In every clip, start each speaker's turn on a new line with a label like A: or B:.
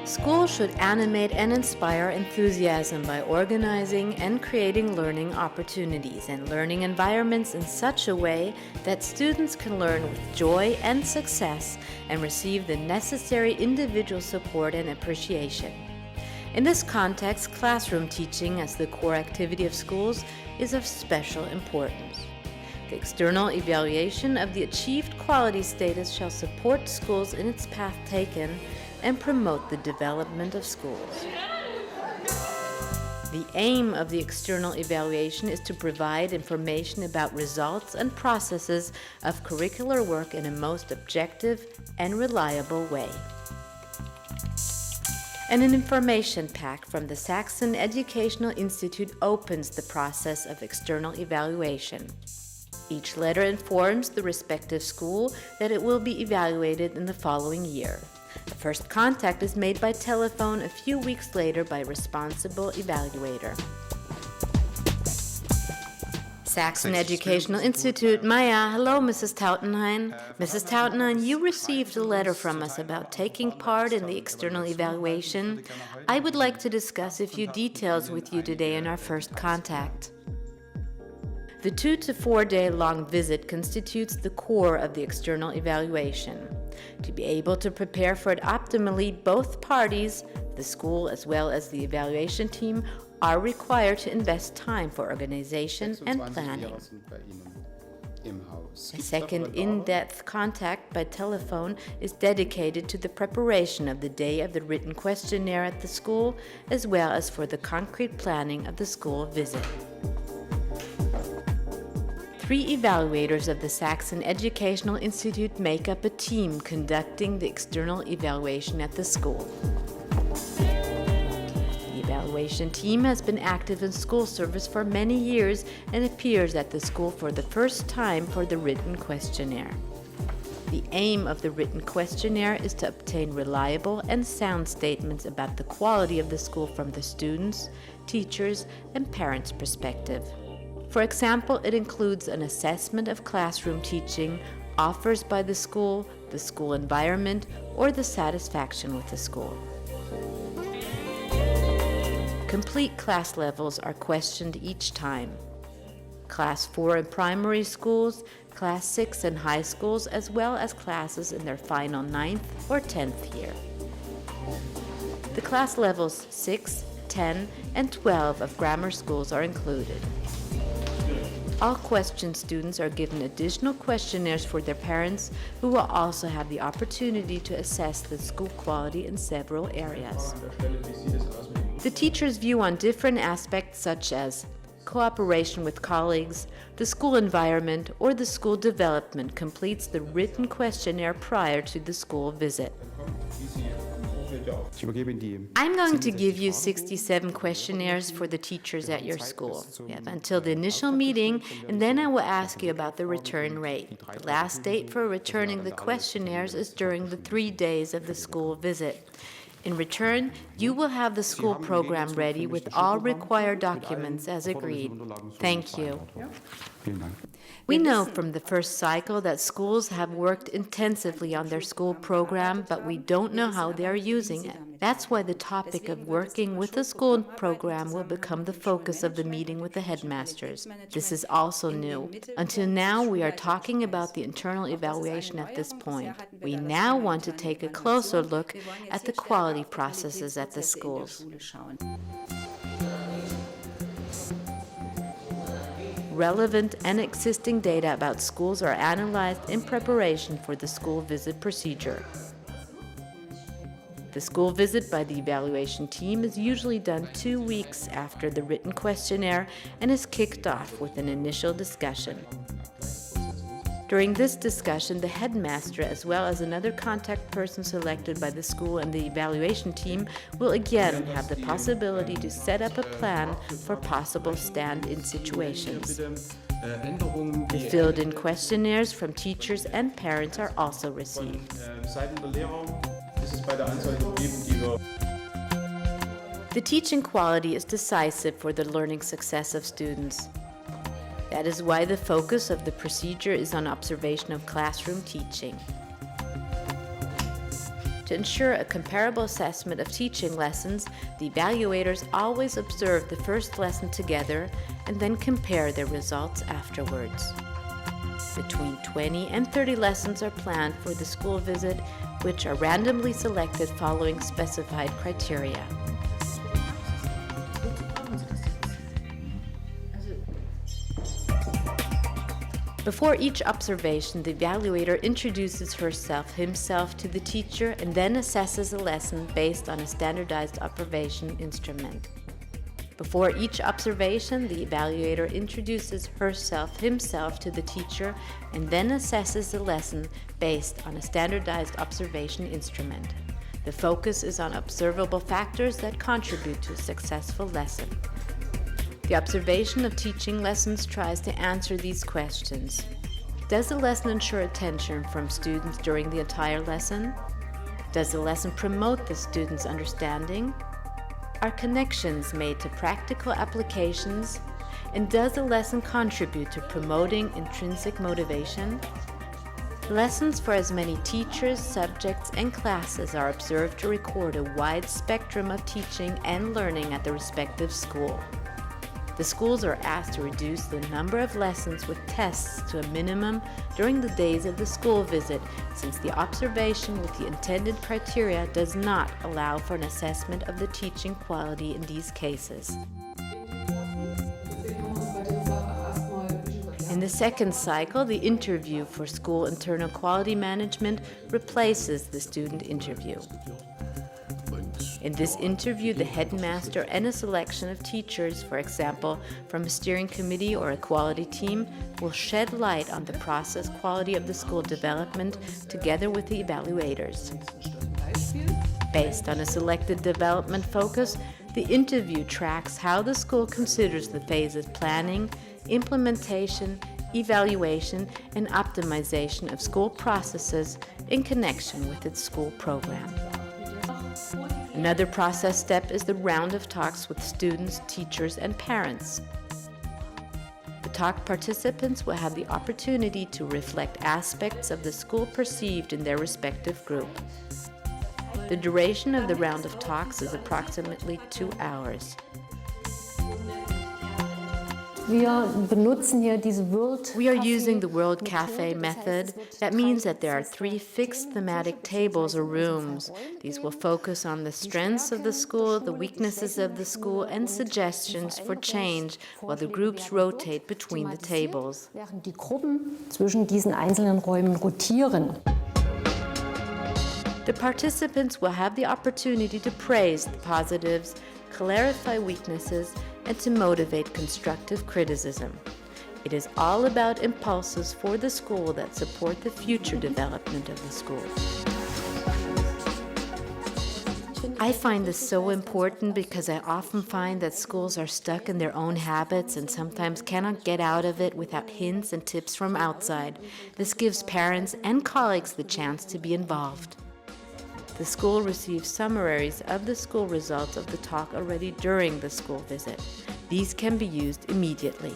A: Schools should animate and inspire enthusiasm by organizing and creating learning opportunities and learning environments in such a way that students can learn with joy and success and receive the necessary individual support and appreciation. In this context, classroom teaching as the core activity of schools is of special importance. The external evaluation of the achieved quality status shall support schools in its path taken and promote the development of schools. The aim of the external evaluation is to provide information about results and processes of curricular work in a most objective and reliable way. And an information pack from the Saxon Educational Institute opens the process of external evaluation. Each letter informs the respective school that it will be evaluated in the following year. The first contact is made by telephone a few weeks later by a responsible evaluator. Saxon Educational Institute. Maya, hello, Mrs. Tautenheim. Mrs. Tautenheim, you received a letter from us about taking part in the external evaluation. I would like to discuss a few details with you today in our first contact. The 2 to 4 day long visit constitutes the core of the external evaluation. To be able to prepare for it optimally, both parties, the school as well as the evaluation team, are required to invest time for organization and planning. A second in-depth contact by telephone is dedicated to the preparation of the day of the written questionnaire at the school, as well as for the concrete planning of the school visit. 3 evaluators of the Saxon Educational Institute make up a team conducting the external evaluation at the school. The evaluation team has been active in school service for many years and appears at the school for the first time for the written questionnaire. The aim of the written questionnaire is to obtain reliable and sound statements about the quality of the school from the students, teachers, and parents' perspective. For example, it includes an assessment of classroom teaching, offers by the school environment, or the satisfaction with the school. Complete class levels are questioned each time. Class 4 in primary schools, Class 6 in high schools, as well as classes in their final 9th or 10th year. The class levels 6, 10, and 12 of grammar schools are included. All question students are given additional questionnaires for their parents, who will also have the opportunity to assess the school quality in several areas. The teacher's view on different aspects such as cooperation with colleagues, the school environment, or the school development completes the written questionnaire prior to the school visit. I'm going to give you 67 questionnaires for the teachers at your school. You have until the initial meeting, and then I will ask you about the return rate. The last date for returning the questionnaires is during the 3 days of the school visit. In return, you will have the school program ready with all required documents as agreed. Thank you. We know from the first cycle that schools have worked intensively on their school program, but we don't know how they are using it. That's why the topic of working with the school program will become the focus of the meeting with the headmasters. This is also new. Until now, we are talking about the internal evaluation at this point. We now want to take a closer look at the quality processes at the schools. Relevant and existing data about schools are analyzed in preparation for the school visit procedure. The school visit by the evaluation team is usually done 2 weeks after the written questionnaire and is kicked off with an initial discussion. During this discussion, the headmaster, as well as another contact person selected by the school and the evaluation team, will again have the possibility to set up a plan for possible stand-in situations. The filled-in questionnaires from teachers and parents are also received. The teaching quality is decisive for the learning success of students. That is why the focus of the procedure is on observation of classroom teaching. To ensure a comparable assessment of teaching lessons, the evaluators always observe the first lesson together and then compare their results afterwards. Between 20 and 30 lessons are planned for the school visit, which are randomly selected following specified criteria. Before each observation, the evaluator introduces himself to the teacher and then assesses a lesson based on a standardized observation instrument. Before each observation, the evaluator introduces himself to the teacher and then assesses the lesson based on a standardized observation instrument. The focus is on observable factors that contribute to a successful lesson. The observation of teaching lessons tries to answer these questions. Does the lesson ensure attention from students during the entire lesson? Does the lesson promote the student's understanding? Are connections made to practical applications? And does the lesson contribute to promoting intrinsic motivation? Lessons for as many teachers, subjects, and classes are observed to record a wide spectrum of teaching and learning at the respective school. The schools are asked to reduce the number of lessons with tests to a minimum during the days of the school visit, since the observation with the intended criteria does not allow for an assessment of the teaching quality in these cases. In the second cycle, the interview for school internal quality management replaces the student interview. In this interview, the headmaster and a selection of teachers, for example, from a steering committee or a quality team, will shed light on the process quality of the school development together with the evaluators. Based on a selected development focus, the interview tracks how the school considers the phases planning, implementation, evaluation, and optimization of school processes in connection with its school program. Another process step is the round of talks with students, teachers, and parents. The talk participants will have the opportunity to reflect aspects of the school perceived in their respective group. The duration of the round of talks is approximately 2 hours.
B: We are
A: using the World Cafe method. That means that there are 3 fixed thematic tables or rooms. These will focus on the strengths of the school, the weaknesses of the school, and suggestions for change, while the groups rotate between the tables. The participants will have the opportunity to praise the positives, clarify weaknesses, and to motivate constructive criticism. It is all about impulses for the school that support the future development of the school. I find this so important because I often find that schools are stuck in their own habits and sometimes cannot get out of it without hints and tips from outside. This gives parents and colleagues the chance to be involved. The school receives summaries of the school results of the talk already during the school visit. These can be used immediately.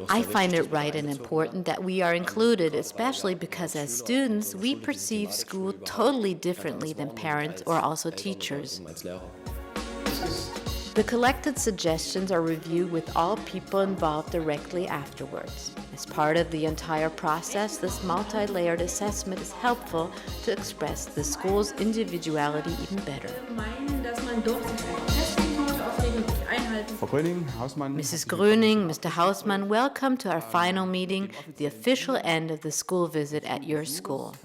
A: I find it right and important that we are included, especially because as students, we perceive school totally differently than parents or also teachers. The collected suggestions are reviewed with all people involved directly afterwards. As part of the entire process, this multi-layered assessment is helpful to express the school's individuality even better. Mrs. Gröning, Mr. Hausmann, welcome to our final meeting, the official end of the school visit at your school.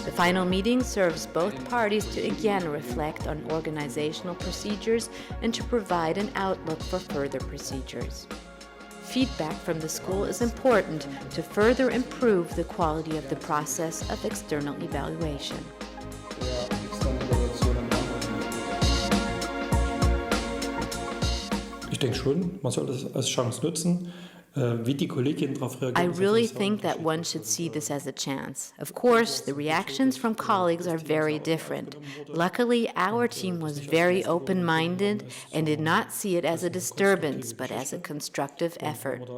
A: The final meeting serves both parties to again reflect on organizational procedures and to provide an outlook for further procedures. Feedback from the school is important to further improve the quality of the process of external evaluation.
C: Ich denke schon, man sollte es als Chance nutzen,
A: I really think that one should see this as a chance. Of course, the reactions from colleagues are very different. Luckily, our team was very open-minded and did not see it as a disturbance, but as a constructive effort.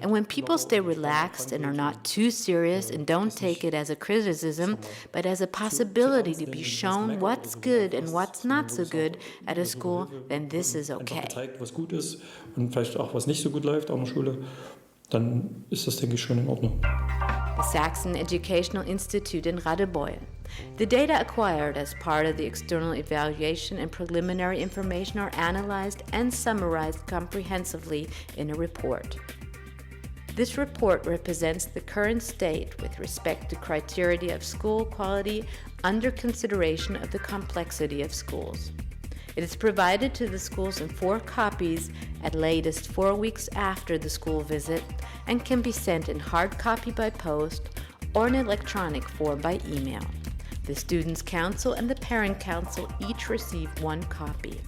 A: And when people stay relaxed and are not too serious and don't take it as a criticism, but as a possibility to be shown what's good and what's not so good at a school, then this is okay.
B: Dann ist das, denke ich, schon in Ordnung.
A: The Saxon Educational Institute in Radebeul. The data acquired as part of the external evaluation and preliminary information are analyzed and summarized comprehensively in a report. This report represents the current state with respect to criteria of school quality under consideration of the complexity of schools. It is provided to the schools in 4 copies at latest 4 weeks after the school visit and can be sent in hard copy by post or in electronic form by email. The Students' Council and the Parent Council each receive 1 copy.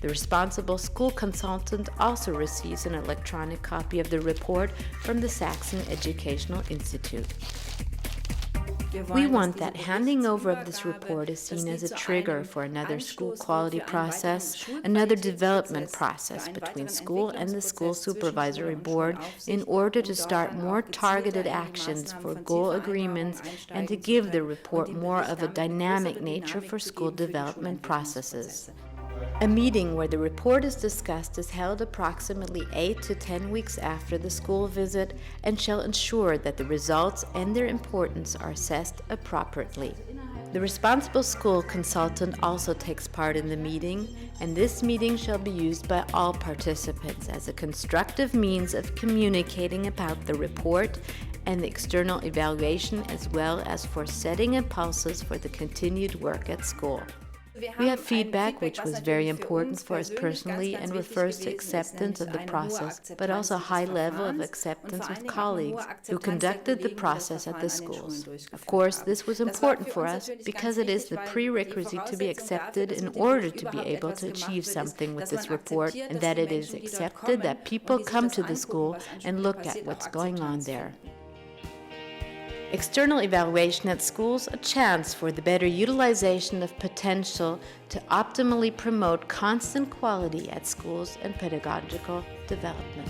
A: The responsible school consultant also receives an electronic copy of the report from the Saxon Educational Institute. We want that handing over of this report is seen as a trigger for another school quality process, another development process between school and the school supervisory board in order to start more targeted actions for goal agreements and to give the report more of a dynamic nature for school development processes. A meeting where the report is discussed is held approximately 8 to 10 weeks after the school visit and shall ensure that the results and their importance are assessed appropriately. The responsible school consultant also takes part in the meeting, and this meeting shall be used by all participants as a constructive means of communicating about the report and the external evaluation, as well as for setting impulses for the continued work at school. We have feedback which was very important for us personally and refers to acceptance of the process, but also a high level of acceptance with colleagues who conducted the process at the schools. Of course, this was important for us because it is the prerequisite to be accepted in order to be able to achieve something with this report, and that it is accepted that people come to the school and look at what's going on there. External evaluation at schools, a chance for the better utilization of potential to optimally promote constant quality at schools and pedagogical development.